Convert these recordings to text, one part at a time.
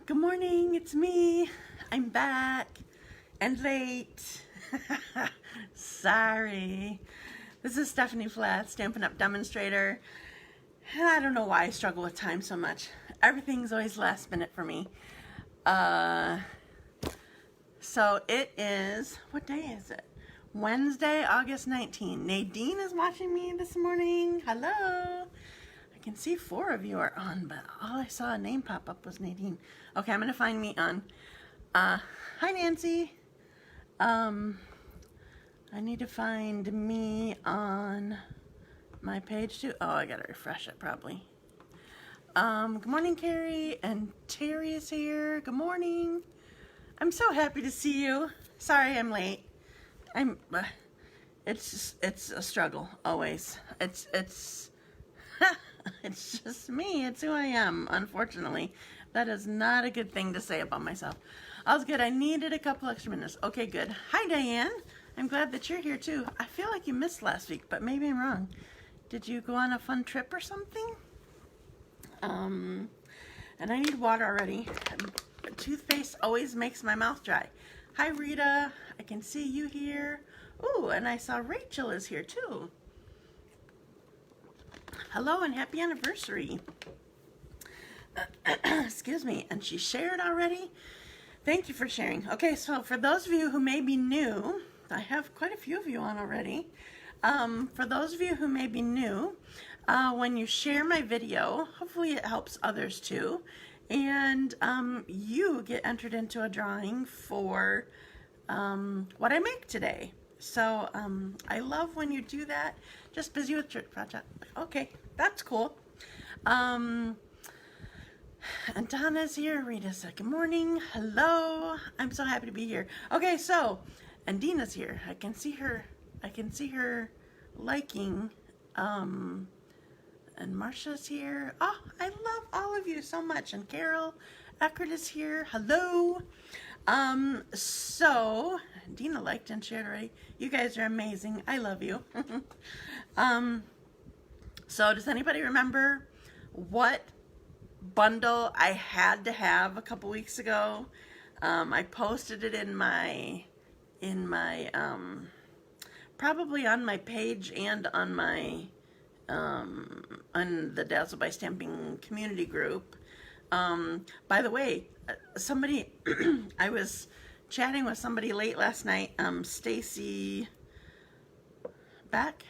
Good morning, it's me. I'm back and late. Sorry. This is Stephanie Flath, Stampin' Up! Demonstrator. And I don't know why I struggle with time so much. Everything's always last minute for me. So it is, what day is it? Wednesday, August 19th. Nadine is watching me this morning. Hello. I can see 4 of you are on, but all I saw a name pop up was Nadine. Okay, I'm going to find me on. Hi, Nancy. I need to find me on my page too. Oh, I got to refresh it probably. Good morning, Carrie. And Terry is here. Good morning. I'm so happy to see you. Sorry I'm late. It's a struggle always. It's it's just me. It's who I am, unfortunately. That is not a good thing to say about myself. All's good. I needed a couple extra minutes. Okay, good. Hi, Diane. I'm glad that you're here, too. I feel like you missed last week, but maybe I'm wrong. Did you go on a fun trip or something? And I need water already. Toothpaste always makes my mouth dry. Hi, Rita. I can see you here. Ooh, and I saw Rachel is here, too. Hello and happy anniversary. Excuse me. And she shared already. Thank you for sharing. Okay, so for those of you who may be new, I have quite a few of you on already. For those of you who may be new, when you share my video, hopefully it helps others too. And you get entered into a drawing for what I make today. So I love when you do that. Just busy with church project. Okay, that's cool. And Donna's here. Rita said, good morning. Hello. I'm so happy to be here. Okay, so, and Dina's here. I can see her liking. And Marsha's here. Oh, I love all of you so much. And Carol Eckert is here. Hello. So Dina liked and shared already. You guys are amazing. I love you. So does anybody remember what bundle I had to have a couple weeks ago? I posted it in my probably on my page and on my on the Dazzled by Stamping community group. By the way, somebody I was chatting with somebody late last night, Stacy Beck.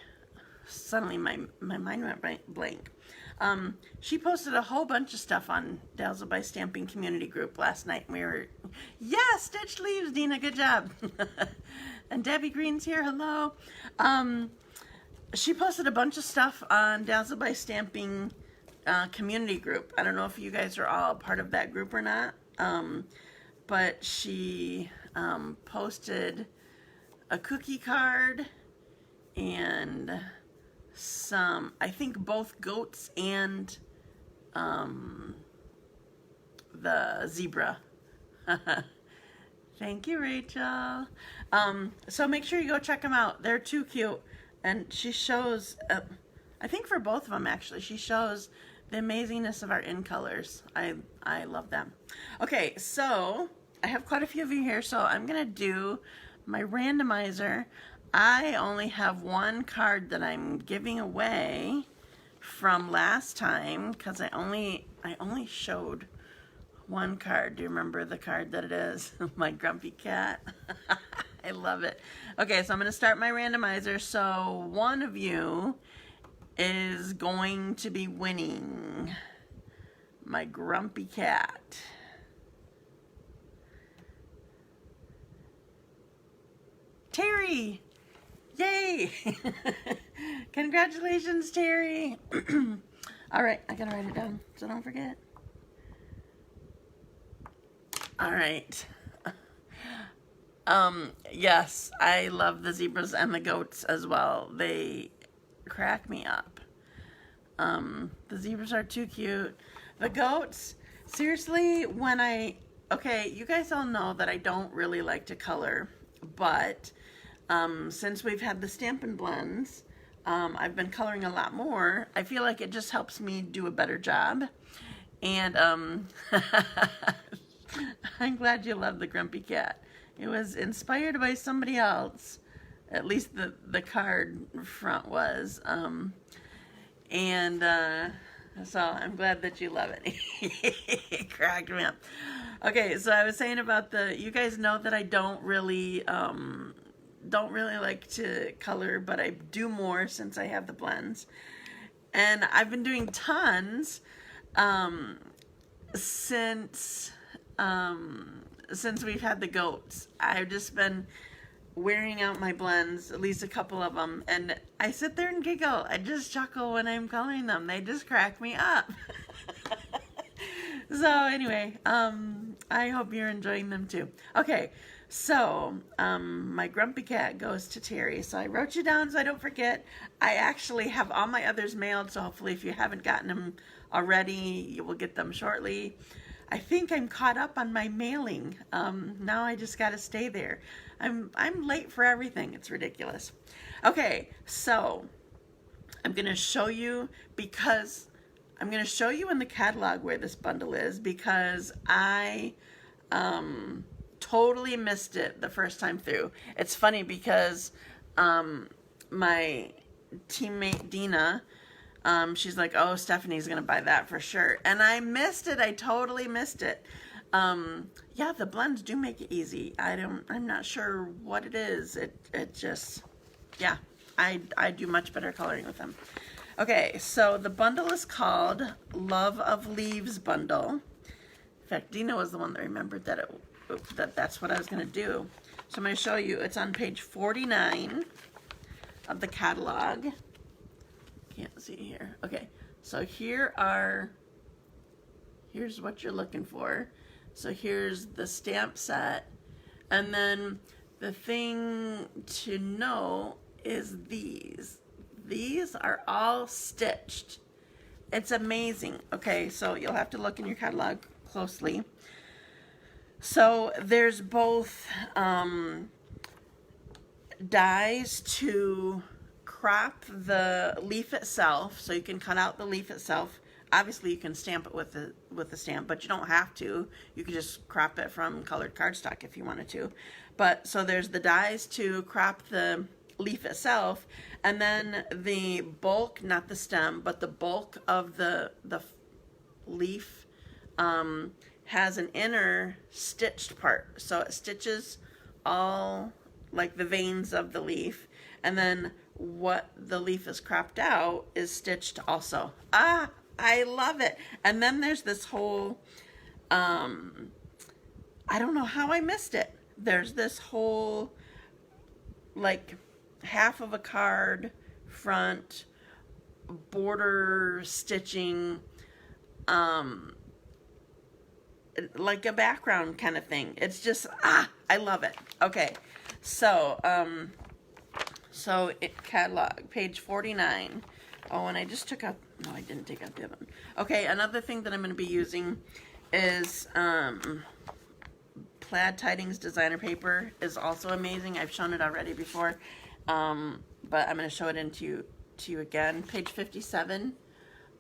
Suddenly my mind went blank. She posted a whole bunch of stuff on Dazzled by Stamping community group last night. We were, yes, Stitch Leaves, Dina, good job. And Debbie Green's here, hello. She posted a bunch of stuff on Dazzled by Stamping community group. I don't know if you guys are all part of that group or not, but she posted a cookie card and some, I think both goats and the zebra. Thank you, Rachel. So make sure you go check them out. They're too cute. And she shows, I think for both of them actually, she shows the amazingness of our in colors. I love them. Okay, so I have quite a few of you here, so I'm gonna do my randomizer. I only have one card that I'm giving away from last time because I only showed one card. Do you remember the card that it is? My grumpy cat. I love it. Okay, so I'm going to start my randomizer. So one of you is going to be winning. My grumpy cat. Terry! Yay! Congratulations, Terry! All right, I gotta write it down so don't forget. All right. Yes, I love the zebras and the goats as well. They crack me up. The zebras are too cute. The goats, seriously, okay, you guys all know that I don't really like to color, but since we've had the Stampin' Blends, I've been coloring a lot more. I feel like it just helps me do a better job. And I'm glad you love the Grumpy Cat. It was inspired by somebody else. At least the card front was. So I'm glad that you love it. It cracked me up. Okay, so I was saying about you guys know that I don't really like to color, but I do more since I have the blends. And I've been doing tons since we've had the goats. I've just been wearing out my blends, at least a couple of them, and I sit there and giggle. I just chuckle when I'm coloring them. They just crack me up. So anyway, I hope you're enjoying them too. Okay, so my Grumpy Cat goes to Terry. So I wrote you down so I don't forget. I actually have all my others mailed, so hopefully if you haven't gotten them already, you will get them shortly. I think I'm caught up on my mailing. Now I just got to stay there. I'm late for everything. It's ridiculous. Okay, so I'm going to show you I'm going to show you in the catalog where this bundle is because I totally missed it the first time through. It's funny because my teammate Dina, she's like, oh, Stephanie's going to buy that for sure. And I missed it. I totally missed it. Yeah, the blends do make it easy. I'm not sure what it is. It just, yeah, I do much better coloring with them. Okay, so the bundle is called Love of Leaves Bundle. In fact, Dina was the one that remembered that's what I was going to do. So I'm going to show you. It's on page 49 of the catalog. Can't see here. Okay, so here's what you're looking for. So here's the stamp set. And then the thing to know is these. These are all stitched. It's amazing. Okay, so you'll have to look in your catalog closely. So there's both dies to crop the leaf itself, so you can cut out the leaf itself. Obviously, you can stamp it with the stamp, but you don't have to. You can just crop it from colored cardstock if you wanted to. But so there's the dies to crop the leaf itself, and then the bulk, not the stem, but the bulk of the leaf has an inner stitched part. So it stitches all like the veins of the leaf, and then what the leaf is cropped out is stitched also. Ah, I love it. And then there's this whole, I don't know how I missed it. There's this whole, like, half of a card front border stitching, like a background kind of thing. It's just, I love it. Okay, so catalog, page 49. Oh, and I just took out, no, I didn't take out the other one. Okay, another thing that I'm going to be using is Plaid Tidings designer paper is also amazing. I've shown it already before, but I'm going to show it to you again. Page 57.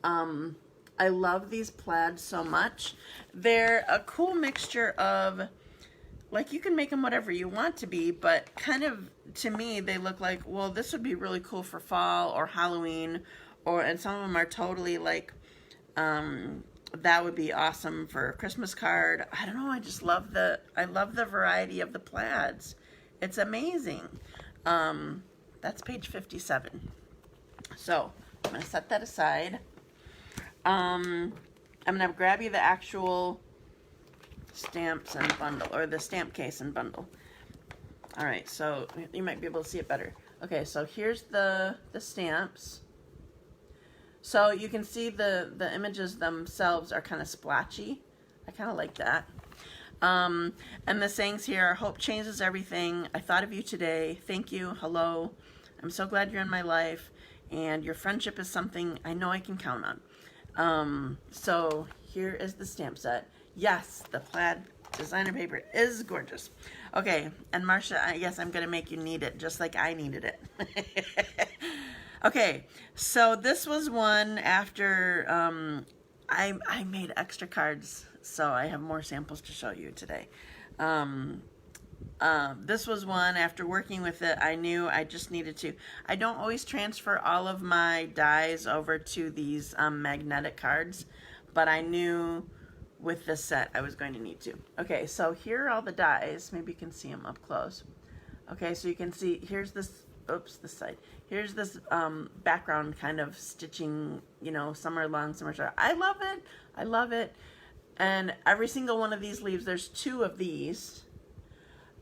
I love these plaids so much. They're a cool mixture of, like, you can make them whatever you want to be, but kind of, to me, they look like, well, this would be really cool for fall or Halloween, and some of them are totally like, that would be awesome for a Christmas card. I don't know, I love the variety of the plaids. It's amazing. That's page 57. So, I'm going to set that aside. I'm going to grab you the actual stamps and bundle, or the stamp case and bundle. All right, so you might be able to see it better. Okay, so here's the stamps. So you can see the images themselves are kind of splotchy. I kind of like that. And the sayings here are, hope changes everything. I thought of you today. Thank you. Hello. I'm so glad you're in my life. And your friendship is something I know I can count on. So here is the stamp set. Yes, the plaid designer paper is gorgeous. Okay, and Marcia, yes, I'm going to make you need it just like I needed it. Okay, so this was one after I made extra cards so I have more samples to show you today. This was one, after working with it, I knew I just needed to. I don't always transfer all of my dies over to these magnetic cards, but I knew with this set I was going to need to. Okay, so here are all the dies. Maybe you can see them up close. Okay, so you can see, here's this, oops, this side. Here's this background kind of stitching, you know, some are long, some are short. I love it. I love it. And every single one of these leaves, there's 2 of these.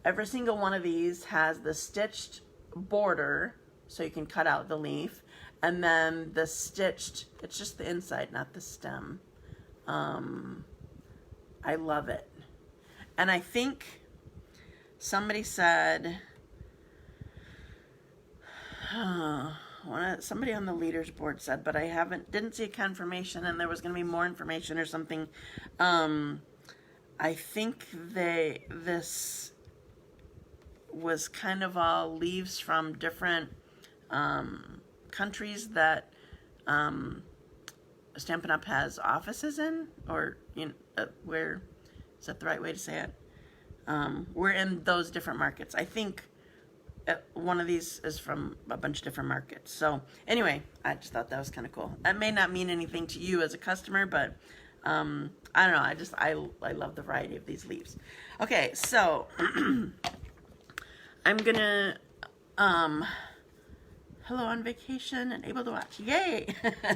Every single one of these has the stitched border, so you can cut out the leaf. And then the stitched, it's just the inside, not the stem. I love it. And I think somebody said, somebody on the leaders board said, but I didn't see a confirmation, and there was going to be more information or something. I think this was kind of all leaves from different countries that Stampin' Up! Has offices in, or where, is that the right way to say it? We're in those different markets. I think one of these is from a bunch of different markets. So anyway, I just thought that was kind of cool. That may not mean anything to you as a customer, but I don't know. I love the variety of these leaves. Okay, so I'm gonna hello on vacation and able to watch. Yay!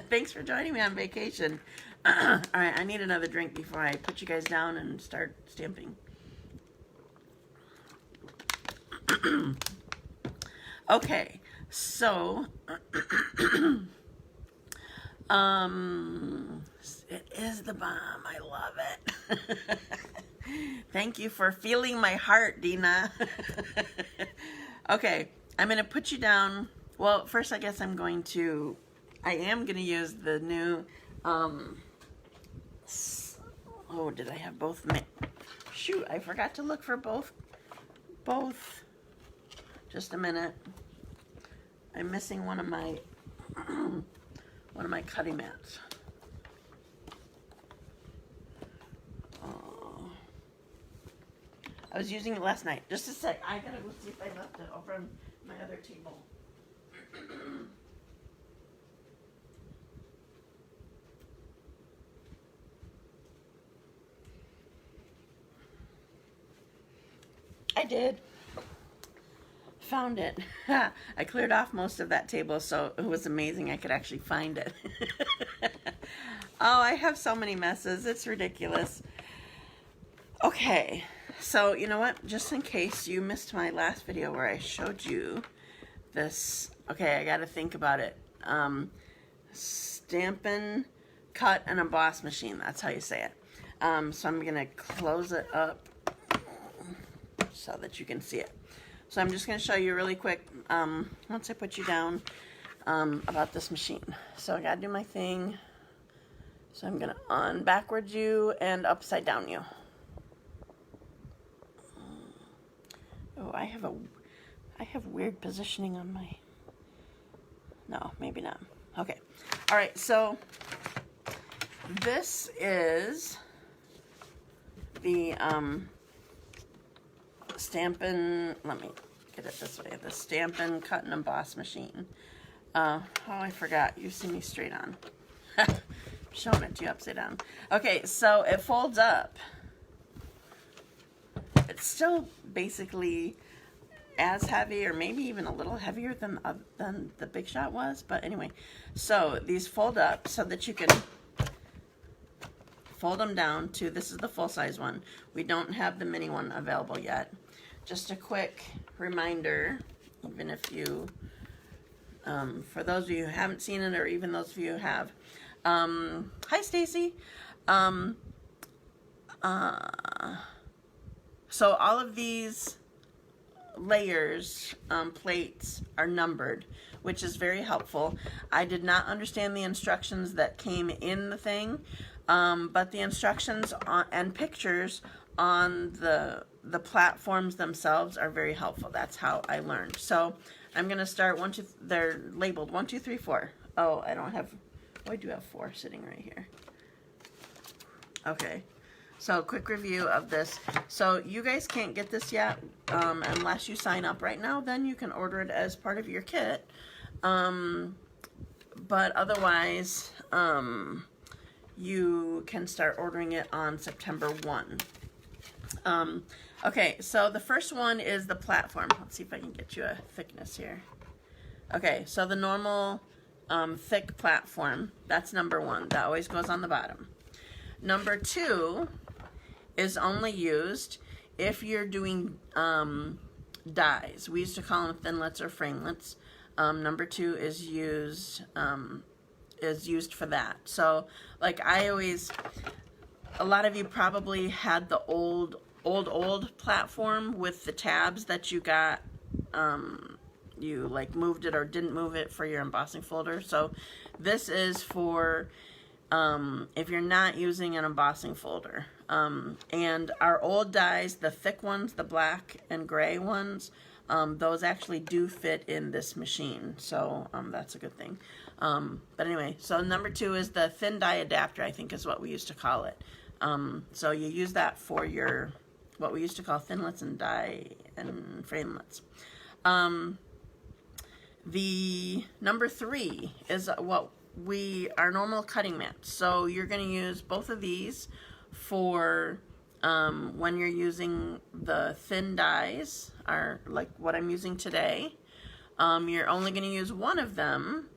Thanks for joining me on vacation. All right, I need another drink before I put you guys down and start stamping. Okay, so it is the bomb. I love it. Thank you for feeling my heart, Dina. Okay, I'm gonna put you down. Well, first I guess I am going to use the new, oh, did I have both? Shoot, I forgot to look for both. Just a minute. I'm missing one of my cutting mats. Oh. I was using it last night. Just a sec. I gotta go see if I left it over on my other table. I did. Found it. I cleared off most of that table, so it was amazing I could actually find it. Oh, I have so many messes. It's ridiculous. Okay, so you know what? Just in case you missed my last video where I showed you this. Okay, I got to think about it. Stampin' Cut and Emboss machine. That's how you say it. So I'm going to close it up so that you can see it. So I'm just going to show you really quick, once I put you down, about this machine. So I got to do my thing. So I'm going to backwards you and upside down you. Oh, I have weird positioning on my, no, maybe not. Okay. All right, so this is the Stampin', let me get it this way, the Stampin' Cut and Emboss machine. Oh, I forgot. You see me straight on. I'm showing it to you upside down. Okay, so it folds up. It's still basically as heavy, or maybe even a little heavier than the Big Shot was, but anyway. So these fold up so that you can fold them down to, this is the full-size one. We don't have the mini one available yet. Just a quick reminder, even if you, for those of you who haven't seen it, or even those of you who have. Hi, Stacy. So all of these layers, plates, are numbered, which is very helpful. I did not understand the instructions that came in the thing, but the instructions and pictures on the platforms themselves are very helpful. That's how I learned. So I'm going to start they're labeled 1, 2, 3, 4. Oh, I don't have, oh, I do have 4 sitting right here. Okay. So quick review of this. So you guys can't get this yet unless you sign up right now. Then you can order it as part of your kit. But otherwise, you can start ordering it on September 1. Okay, so the first one is the platform. Let's see if I can get you a thickness here. Okay, so the normal thick platform, that's number 1. That always goes on the bottom. Number 2 is only used if you're doing dyes. We used to call them thinlets or framelets. Number 2 is used for that. So, like a lot of you probably had the old platform with the tabs that you got. You like moved it or didn't move it for your embossing folder. So this is for if you're not using an embossing folder. And our old dies, the thick ones, the black and gray ones, those actually do fit in this machine. So that's a good thing. But anyway, so number 2 is the thin die adapter, I think is what we used to call it. So you use that for your, what we used to call thinlets and die and framelets. The number 3 is what our normal cutting mats. So you're going to use both of these for when you're using the thin dies, or like what I'm using today. You're only going to use one of them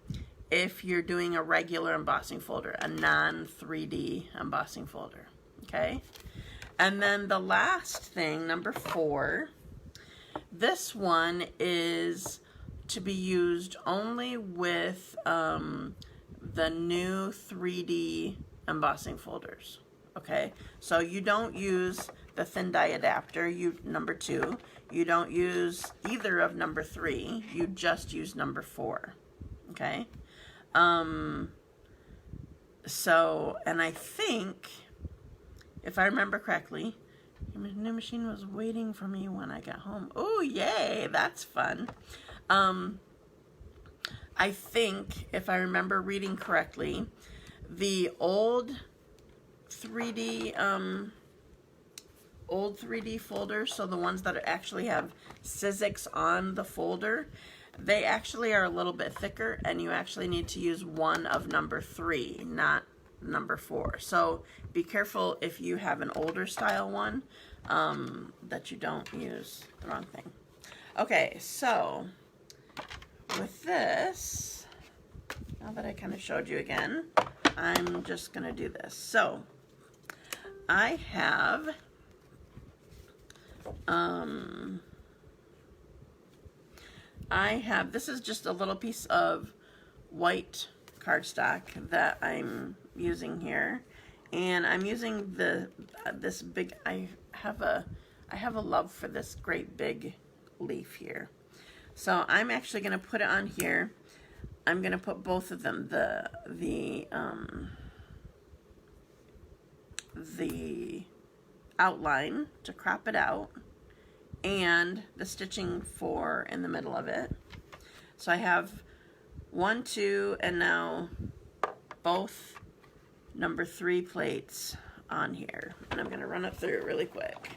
if you're doing a regular embossing folder, a non-3D embossing folder. Okay? And then the last thing, number 4, this one is to be used only with the new 3D embossing folders. Okay, so you don't use the thin die adapter, number 2. You don't use either of number 3. You just use number 4. Okay, so, and I think, if I remember correctly, the new machine was waiting for me when I got home. Oh, yay, that's fun. I think, if I remember reading correctly, the old 3D folders, so the ones that actually have Sizzix on the folder, they actually are a little bit thicker, and you actually need to use one of number 3, not number 4. So be careful if you have an older style one, that you don't use the wrong thing. Okay, so with this, now that I kind of showed you again, I'm just going to do this. So I have this is just a little piece of white cardstock that I'm using here, and I'm using this big, I have a love for this great big leaf here. So I'm actually going to put it on here. I'm going to put both of them, the outline to crop it out, and the stitching for in the middle of it. So I have 1, 2, and now both number 3 plates on here, and I'm going to run it through it really quick.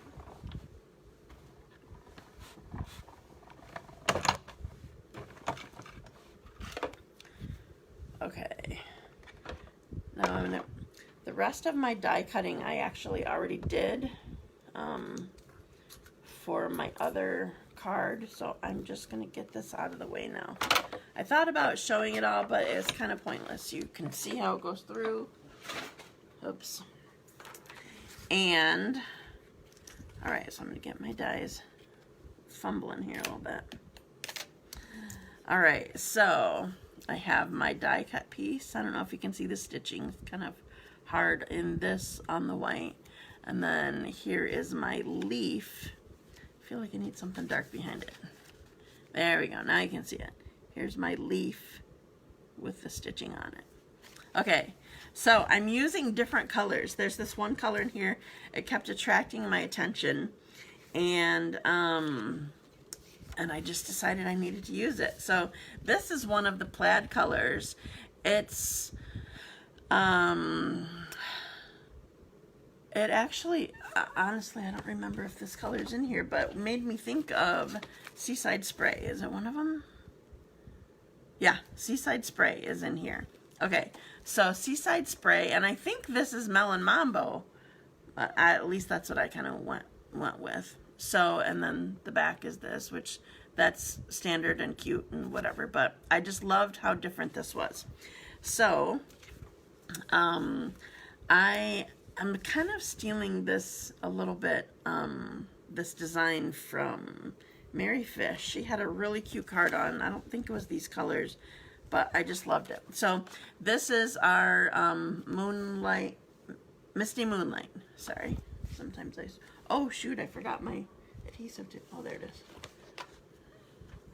Okay, now I'm gonna, the rest of my die cutting I actually already did for my other card, so I'm just gonna get this out of the way now. I thought about showing it all, but it's kind of pointless. You can see how it goes through. Oops. And, all right, so I'm gonna get my dies, fumbling here a little bit. All right, so I have my die cut piece. I don't know if you can see the stitching. It's kind of hard in this on the white. And then here is my leaf. I feel like I need something dark behind it. There we go. Now you can see it. Here's my leaf with the stitching on it. Okay, so I'm using different colors. There's this one color in here. It kept attracting my attention, and I just decided I needed to use it. So this is one of the plaid colors. It actually, honestly, I don't remember if this color's in here, but made me think of Seaside Spray. Is it one of them? Yeah, Seaside Spray is in here. Okay, so Seaside Spray, and I think this is Melon Mambo. At least that's what I kind of went with. So, and then the back is this, which that's standard and cute and whatever, but I just loved how different this was. So, I'm kind of stealing this a little bit, this design from Mary Fish. She had a really cute card on. I don't think it was these colors, but I just loved it. So this is our Moonlight, Misty Moonlight. Sorry, sometimes oh shoot, I forgot my adhesive too. Oh, there it is.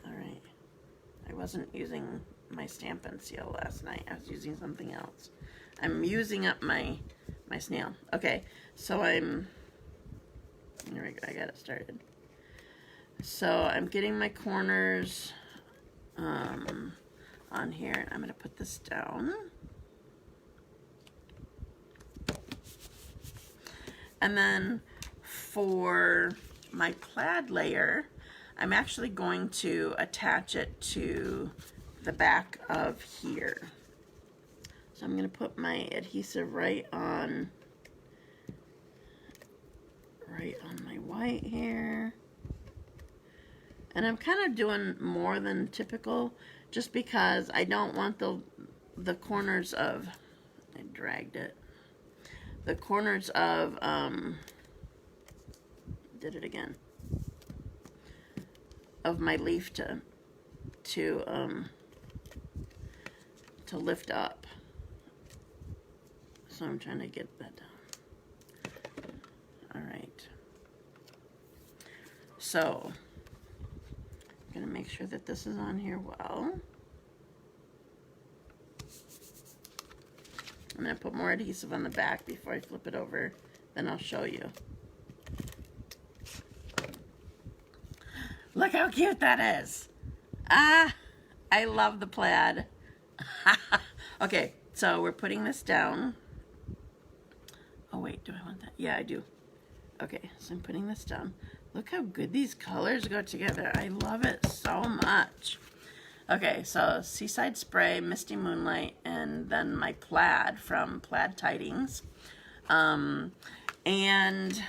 All right, I wasn't using my Stampin' Seal last night. I was using something else. I'm using up my snail. Okay, so there we go, I got it started. So I'm getting my corners on here. I'm gonna put this down. And then for my plaid layer, I'm actually going to attach it to the back of here. So I'm going to put my adhesive right on my white here. And I'm kind of doing more than typical just because I don't want the corners of, I dragged it, the corners of, did it again, of my leaf to lift up. So I'm trying to get that down. All right. So I'm gonna make sure that this is on here well. I'm gonna put more adhesive on the back before I flip it over, then I'll show you. Look how cute that is. Ah, I love the plaid. Okay, so we're putting this down. Oh wait, do I want that? Yeah, I do. Okay, so I'm putting this down. Look how good these colors go together. I love it so much. Okay, so Seaside Spray, Misty Moonlight, and then my plaid from Plaid Tidings. And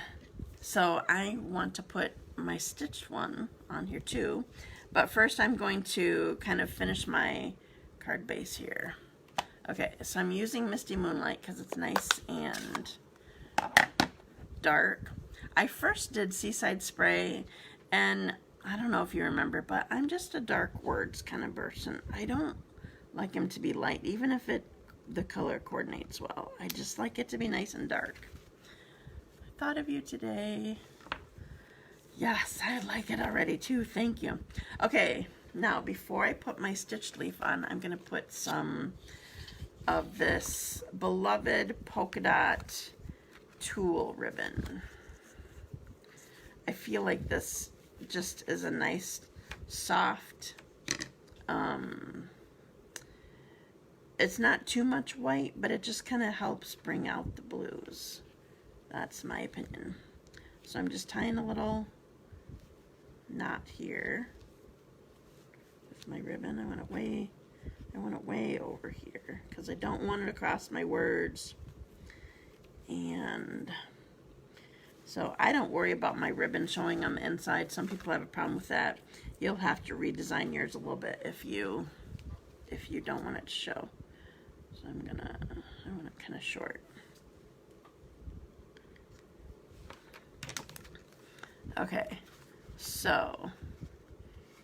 so I want to put my stitched one on here too. But first I'm going to kind of finish my card base here. Okay, so I'm using Misty Moonlight because it's nice and dark. I first did Seaside Spray, and I don't know if you remember, but I'm just a dark words kind of person. I don't like them to be light, even if the color coordinates well. I just like it to be nice and dark. I thought of you today. Yes, I like it already too. Thank you. Okay, now before I put my stitched leaf on, I'm going to put some of this beloved polka dot tulle ribbon. I feel like this just is a nice soft, it's not too much white, but it just kind of helps bring out the blues. That's my opinion. So I'm just tying a little knot here with my ribbon. I want it way over here because I don't want it across my words. And so I don't worry about my ribbon showing on the inside. Some people have a problem with that. You'll have to redesign yours a little bit if you don't want it to show. So I want it kind of short. Okay, so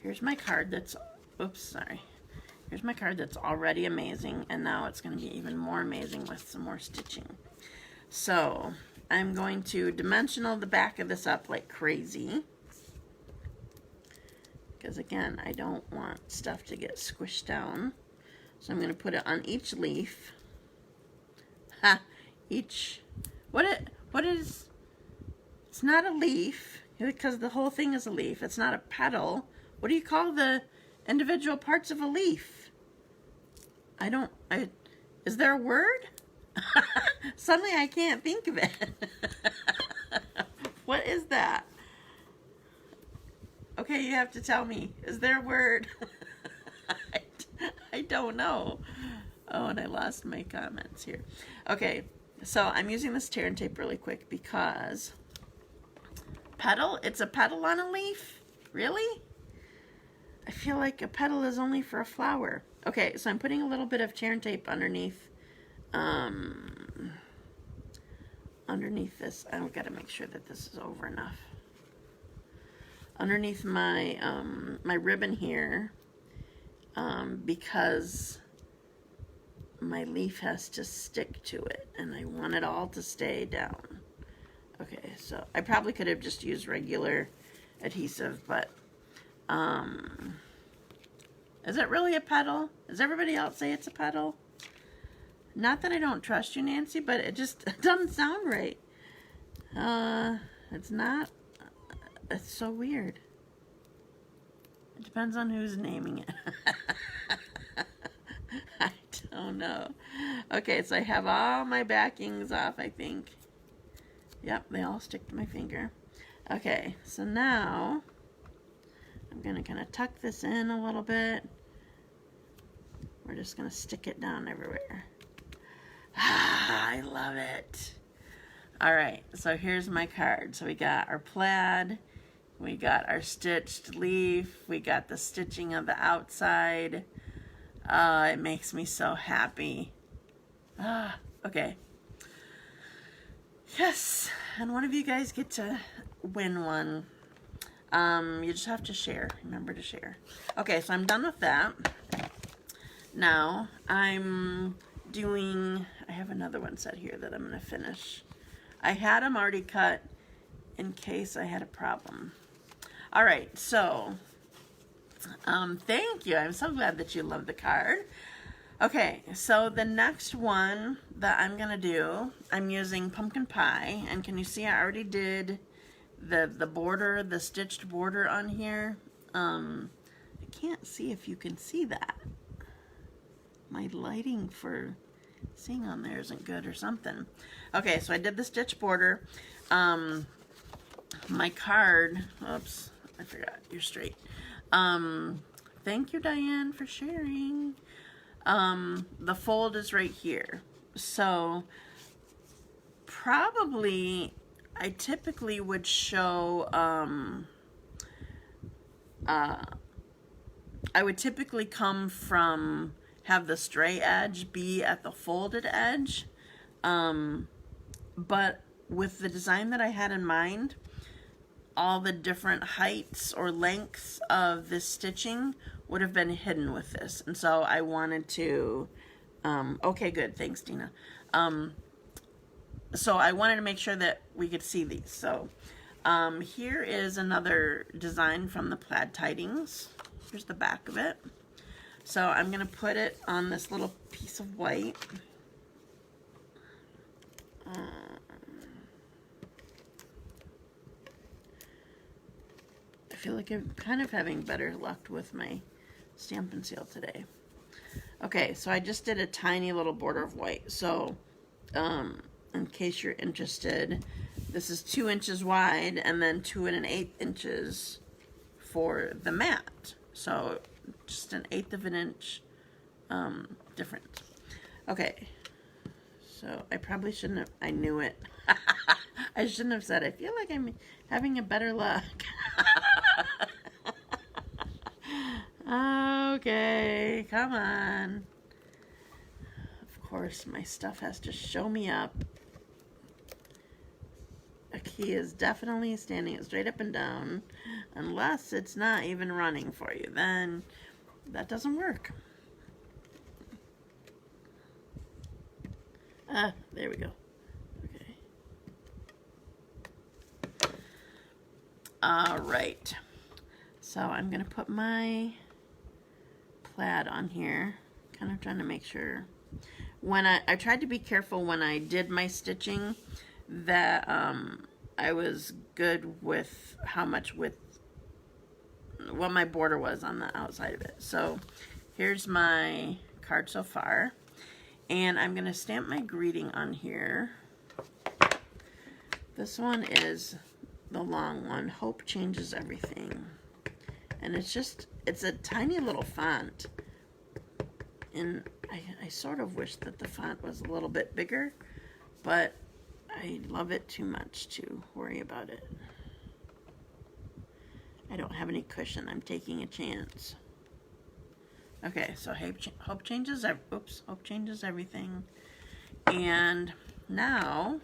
here's my card that's, oops, sorry. Here's my card that's already amazing, and now it's going to be even more amazing with some more stitching. So I'm going to dimensional the back of this up like crazy. Because again, I don't want stuff to get squished down. So I'm going to put it on each leaf. What is, it's not a leaf, because the whole thing is a leaf. It's not a petal. What do you call the individual parts of a leaf? Is there a word? Suddenly I can't think of it. What is that? Okay, you have to tell me. Is there a word? I don't know. Oh, and I lost my comments here. Okay, so I'm using this tear and tape really quick because petal? It's a petal on a leaf? Really? I feel like a petal is only for a flower. Okay, so I'm putting a little bit of tear and tape underneath underneath this. I've got to make sure that this is over enough. Underneath my my ribbon here, because my leaf has to stick to it, and I want it all to stay down. Okay, so I probably could have just used regular adhesive, but is it really a petal? Does everybody else say it's a petal? Not that I don't trust you, Nancy, but it just doesn't sound right. It's not. It's so weird. It depends on who's naming it. I don't know. Okay, so I have all my backings off, I think. Yep, they all stick to my finger. Okay, so now I'm going to kind of tuck this in a little bit. We're just going to stick it down everywhere. I love it. All right, so here's my card. So we got our plaid, we got our stitched leaf, we got the stitching of the outside. It makes me so happy. Okay. Yes, and one of you guys get to win one. You just have to share. Remember to share. Okay, so I'm done with that. Now I'm doing, I have another one set here that I'm going to finish. I had them already cut in case I had a problem. All right, so thank you. I'm so glad that you love the card. Okay, so the next one that I'm going to do, I'm using pumpkin pie, and can you see I already did the border, the stitched border on here. I can't see if you can see that. My lighting for seeing on there isn't good or something. Okay, so I did the stitch border. My card, oops, I forgot, you're straight. Thank you, Diane, for sharing. The fold is right here. So probably I typically would show, I would typically come from, have the stray edge be at the folded edge. But with the design that I had in mind, all the different heights or lengths of this stitching would have been hidden with this. And so I wanted to, okay, good, thanks, Dina. So I wanted to make sure that we could see these. So here is another design from the Plaid Tidings. Here's the back of it. So I'm going to put it on this little piece of white. I feel like I'm kind of having better luck with my Stampin' Seal today. Okay, so I just did a tiny little border of white. So in case you're interested, this is 2 inches wide and then 2 1/8 inches for the mat. So just 1/8 of an inch different. Okay, so I probably shouldn't have, I knew it. I shouldn't have said, I feel like I'm having a better luck. Okay, come on. Of course, my stuff has to show me up. A key is definitely standing straight up and down, unless it's not even running for you. Then that doesn't work. There we go. Okay. All right. So I'm going to put my plaid on here. Kind of trying to make sure. When I tried to be careful when I did my stitching that I was good with how much width, what my border was on the outside of it. So here's my card so far. And I'm going to stamp my greeting on here. This one is the long one, Hope Changes Everything. And it's a tiny little font. And I sort of wish that the font was a little bit bigger, but I love it too much to worry about it. I don't have any cushion. I'm taking a chance. Okay, so Hope Changes Everything. And now,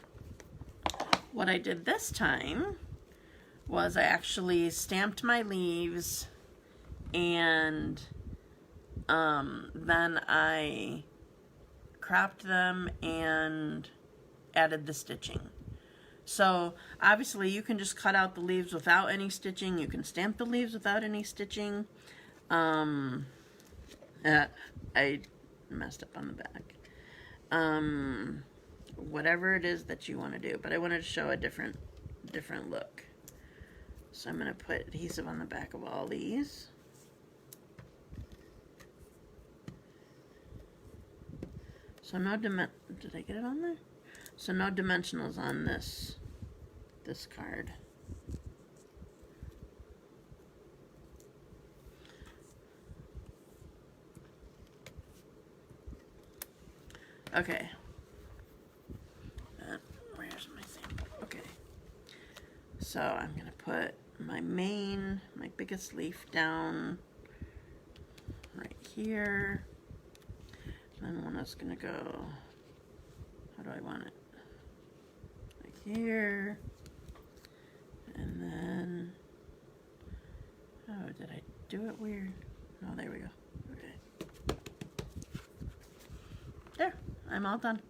what I did this time was I actually stamped my leaves, and then I cropped them and added the stitching. So obviously you can just cut out the leaves without any stitching. You can stamp the leaves without any stitching. I messed up on the back. Whatever it is that you want to do, but I wanted to show a different look. So I'm going to put adhesive on the back of all these. So no did I get it on there? So no dimensionals on this card. Okay. Where's my sample? Okay. So I'm going to put my biggest leaf down right here. And then one is going to go, how do I want it? Like here. And then, oh, did I do it weird? Oh, there we go. Okay. There, I'm all done.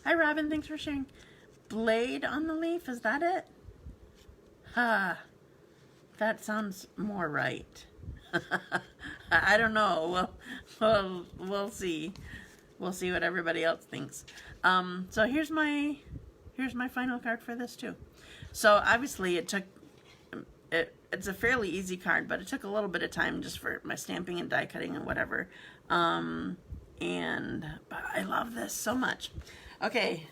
Hi, Robin, thanks for sharing. Blade on the leaf, is that it? That sounds more right. I don't know. We'll see. We'll see what everybody else thinks. So here's my final card for this too. So obviously it's a fairly easy card, but it took a little bit of time just for my stamping and die cutting and whatever. But I love this so much. Okay.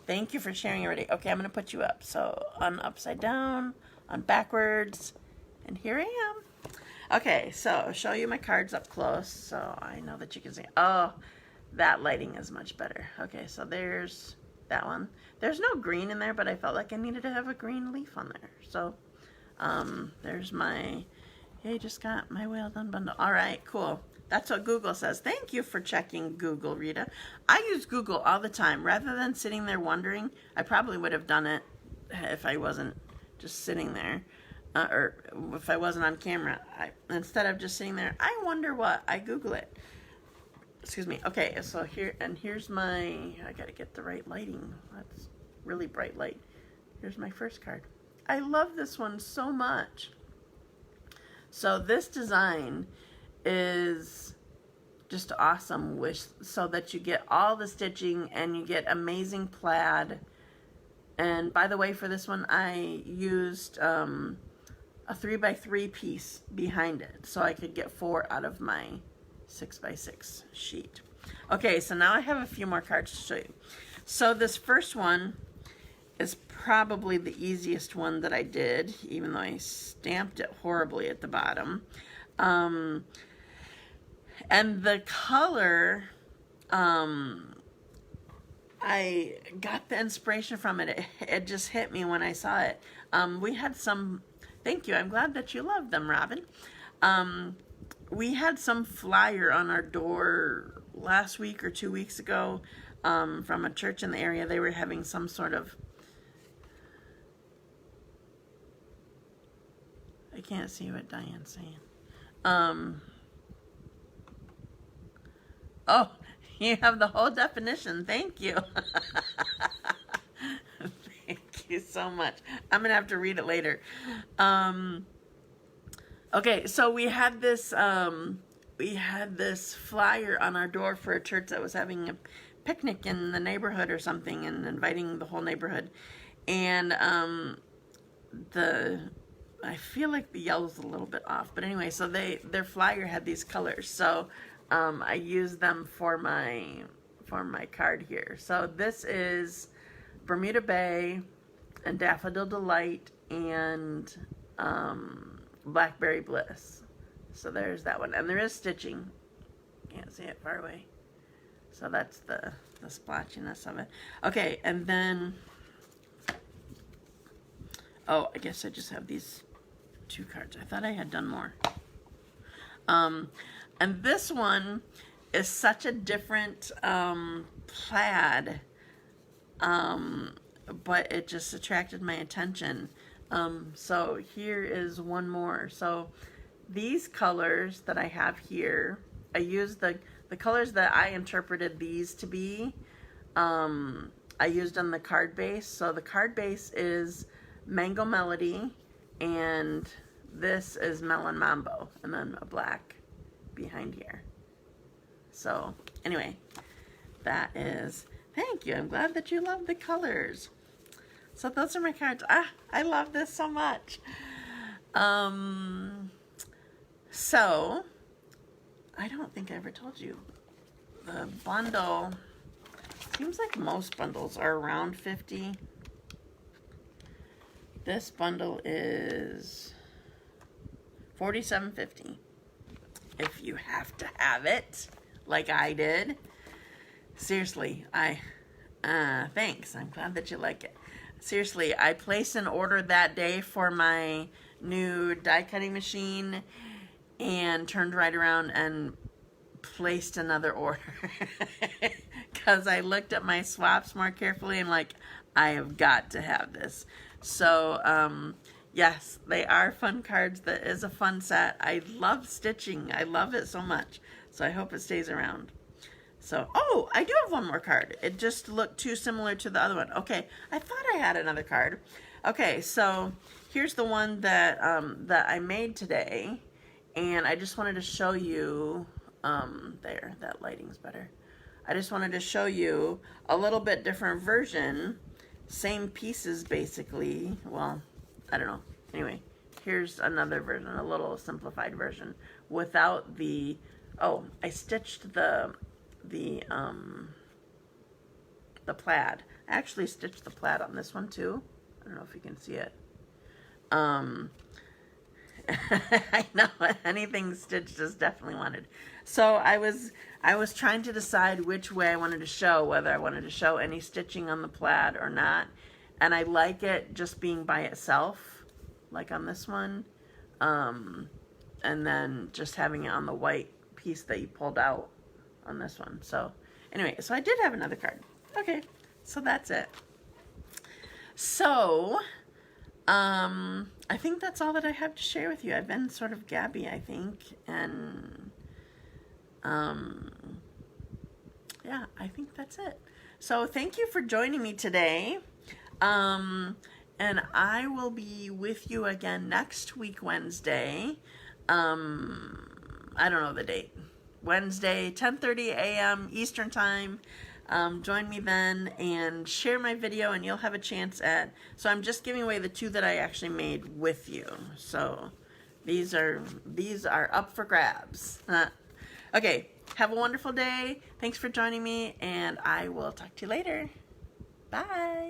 Thank you for sharing already. Okay, I'm gonna put you up. So on upside down, on backwards, and here I am. Okay, so I'll show you my cards up close so I know that you can see. Oh, that lighting is much better. Okay, so there's that one. There's no green in there, but I felt like I needed to have a green leaf on there. So there's my, hey, just got my well done bundle. All right, cool. That's what Google says. Thank you for checking Google, Rita. I use Google all the time. Rather than sitting there wondering, I probably would have done it if I wasn't just sitting there. Or if I wasn't on camera. Instead of just sitting there, I wonder what, I Google it. Excuse me. Okay, so here's my, I gotta get the right lighting. That's really bright light. Here's my first card. I love this one so much. So this design is just awesome, so that you get all the stitching and you get amazing plaid. And by the way, for this one, I used a 3x3 piece behind it, so I could get 4 out of my 6x6 sheet. Okay, so now I have a few more cards to show you. So this first one is probably the easiest one that I did, even though I stamped it horribly at the bottom. And the color, I got the inspiration from it. It just hit me when I saw it. We had some, thank you, I'm glad that you love them, Robin. We had some flyer on our door last week or 2 weeks ago from a church in the area. They were having some sort of, I can't see what Diane's saying. Oh, you have the whole definition. Thank you. Thank you so much. I'm going to have to read it later. Okay, so we had this flyer on our door for a church that was having a picnic in the neighborhood or something and inviting the whole neighborhood. And I feel like the yellow's a little bit off, but anyway, so their flyer had these colors. So I use them for my card here. So this is Bermuda Bay and Daffodil Delight and Blackberry Bliss. So there's that one. And there is stitching. Can't see it far away. So that's the splotchiness of it. Okay, and then, oh, I guess I just have these 2 cards. I thought I had done more. And this one is such a different plaid, but it just attracted my attention. So here is one more. So these colors that I have here, I used the colors that I interpreted these to be, I used on the card base. So the card base is Mango Melody, and this is Melon Mambo, and then a black behind here. So anyway, that is, thank you. I'm glad that you love the colors. So those are my cards. I love this so much. So I don't think I ever told you. The bundle, seems like most bundles are around 50. This bundle is $47.50. If you have to have it, like I did. Seriously, thanks. I'm glad that you like it. Seriously, I placed an order that day for my new die cutting machine and turned right around and placed another order because I looked at my swaps more carefully and like, I have got to have this. So yes, they are fun cards. That is a fun set. I love stitching. I love it so much. So I hope it stays around. So, oh, I do have one more card. It just looked too similar to the other one. Okay, I thought I had another card. Okay, so here's the one that that I made today, and I just wanted to show you. There, that lighting's better. I just wanted to show you a little bit different version. Same pieces, basically. Well, I don't know. Anyway, here's another version, a little simplified version without the. Oh, I stitched the plaid. I actually stitched the plaid on this one too. I don't know if you can see it. I know anything stitched is definitely wanted. So I was trying to decide which way I wanted to show, whether I wanted to show any stitching on the plaid or not. And I like it just being by itself, like on this one. And then just having it on the white piece that you pulled out on this one. So anyway, so I did have another card. Okay, so that's it. So I think that's all that I have to share with you. I've been sort of gabby, I think, and yeah, I think that's it. So thank you for joining me today, and I will be with you again next week, Wednesday. I don't know the date. Wednesday, 10:30 a.m. Eastern Time. Join me then and share my video, and you'll have a chance at. So I'm just giving away the 2 that I actually made with you. So these are up for grabs. Okay, have a wonderful day. Thanks for joining me, and I will talk to you later. Bye.